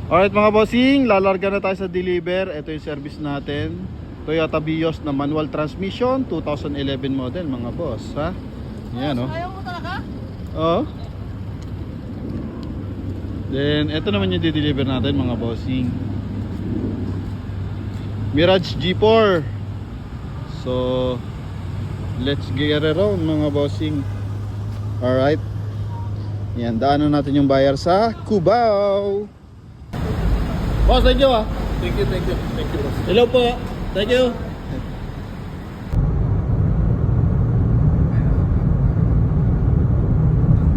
Alright mga bossing, lalarga na tayo sa deliver. Ito yung service natin, Toyota Vios na manual transmission, 2011 model mga boss, ha? Yan o. Ayaw mo talaga? Oo. Then ito naman yung di-deliver natin mga bossing, Mirage G4. So let's get around mga bossing. Alright. Yan, daanan natin yung buyer sa Cubao. Boss, thank you ah. Thank you, boss. Hello po. Thank you.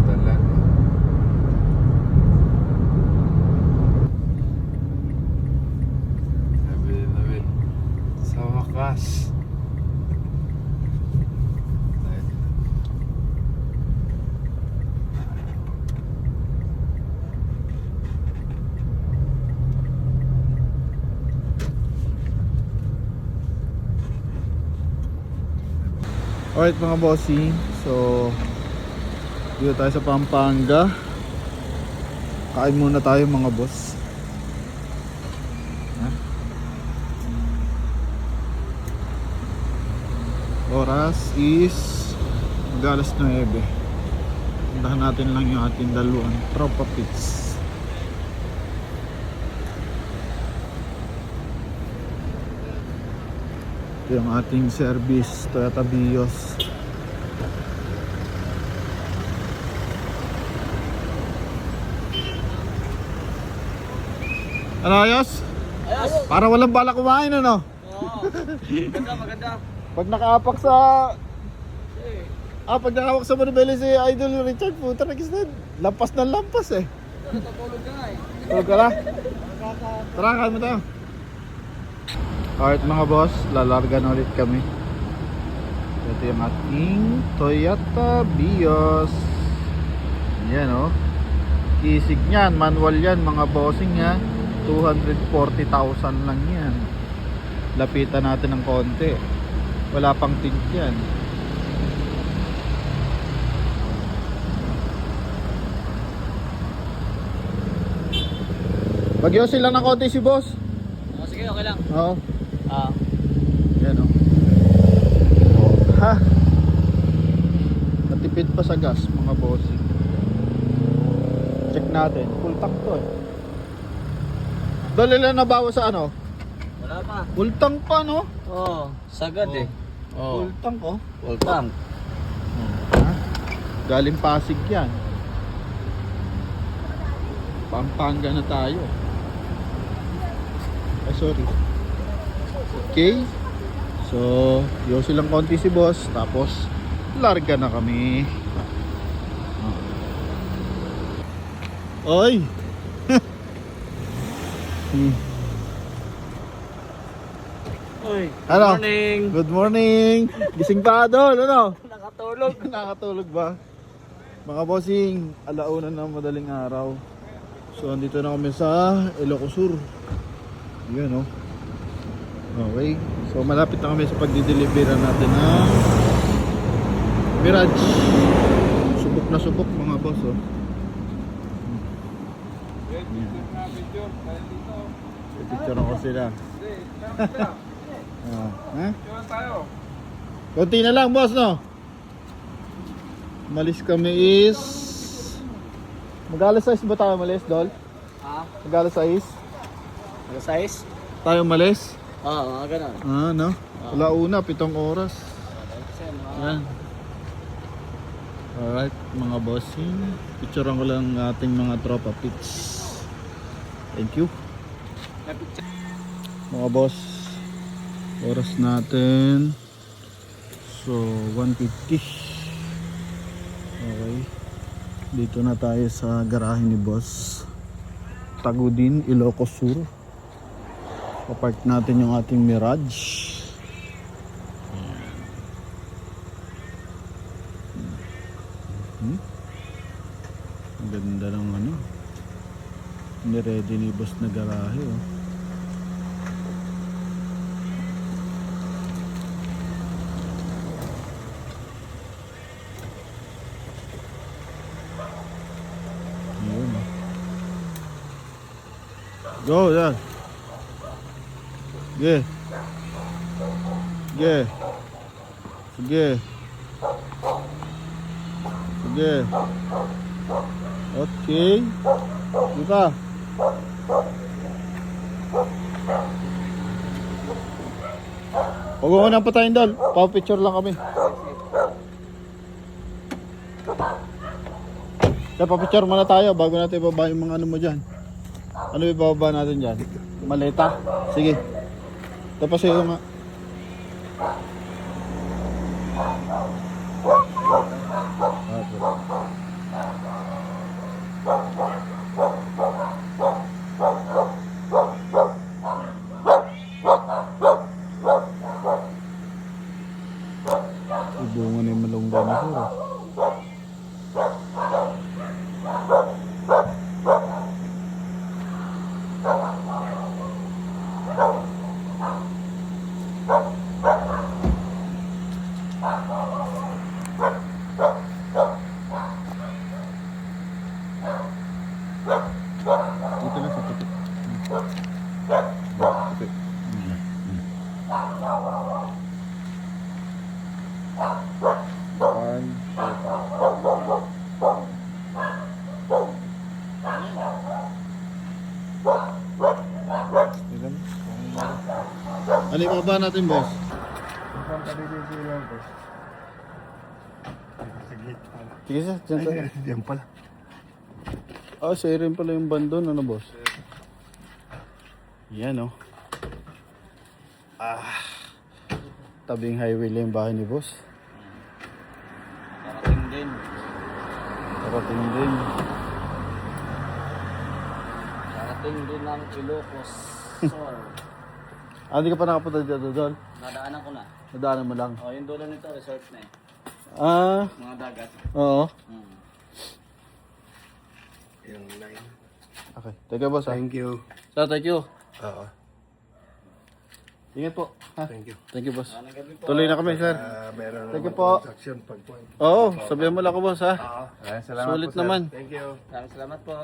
Dalan. Nabil. Sa wakas. Alright mga bossing, so dito tayo sa Pampanga. Kain muna tayo mga boss. Ha? Oras is mag-alas 9. Puntahan natin lang yung ating dalawang tropa pits. Ito yung ating service, Toyota Vios. Ano ayos? Ayos. Para walang bala kumain ano? Oo. Maganda. Pag nakaapak sa... pag nakaapak sa Manibeli si Idol Richard, puta nag-isnad. Lampas ng lampas eh. Natutulog ka nga eh. Tulog ka na? Tara, kain mo tayo. Alright mga boss, lalarga na ulit kami. Ito yung ating Toyota Vios. Yan o. Kisig nyan, manual yan mga bossing yan. 240,000 lang yan. Lapitan natin ng konti. Wala pang tint yan. Bagyosin lang ng konti si boss. Oh, sige, okay lang. Oo. Ah. Yan o. Ha? Natipid pa sa gas mga bossing. Check natin. Full tank to eh. Dali lang nabawa sa ano? Wala pa. Full tank pa no? Oo, sagad eh. Oh. Full tank oh. Full tank. Ha? Galing Pasig yan. Pampanga na tayo. Ay sorry. Okay. So, yung silang konti si boss. Tapos, larga na kami. Oy! Uy, Ano? morning. Good morning! Gising pa Adol, ano? Nakatulog. Nakakatulog ba? Mga bossing, alauna na madaling araw. So, andito na kami sa Ilocos Sur. Yun, oh. Okay. So, malapit na kami sa pagdi-deliver natin ng Mirage. Subok na subok mga boss, oh. Picture ko sila. Ha? Konti na lang, boss, no? Malis kami is... Mag-alas 6 ba tayo malis, Dol? Ha? Mag-alas 6? Ano size? Tayo malis? Oo, mga ganun. No? Wala una, 7 oras. Yan. Alright, mga bossing. Picturean ko lang ating mga tropa pits. Thank you. Mga boss, oras natin. So, 1:50. Okay. Dito na tayo sa garahe ni boss. Tagudin, Ilocos Sur. Papark natin yung ating Mirage. Ang ganda ng ano. Niready ni boss na garahe oh. Yun. Go, yan. Sige. Sige. Sige. Sige. Okay. Di pa. Huwag mo nang patayin doon. Pa-picture lang kami. Kaya pa-picture muna tayo bago natin ibaba yung mga ano mo dyan. Ano ibababa natin dyan? Maleta? Sige. Tapos sa'yo nga. Ibungan na yung malunggay na sir. Dito lang sa titik. Titik. One, ano yung baba natin, boss? Sige sir, dyan tayo. Yan pala. Ah, siya rin pala yung bandon, ano boss? Yan oh. Tabing highway lang yung bahay ni boss. Parating din. Parating din. Parating din ng Ilocos. Ah, hindi ka pa nakapunta dito doon? Nadaanan ko na. Nadaanan mo lang. Oh, yung dulo nito, resort na eh. Ah, Mga dagat. oo. Hmm. Yung line. Okay, thank you boss ah. Thank you. Sir, thank you. Oo. Ingat po. Ha? Thank you. Thank you boss. Anong gabi po? Tuloy na kami sir. Meron Thank you naman po. transaction pag point. Oo, sabihan mo lang ako boss ha. Oo. Salamat Sulit po, sir. naman. Thank you. Maraming salamat po.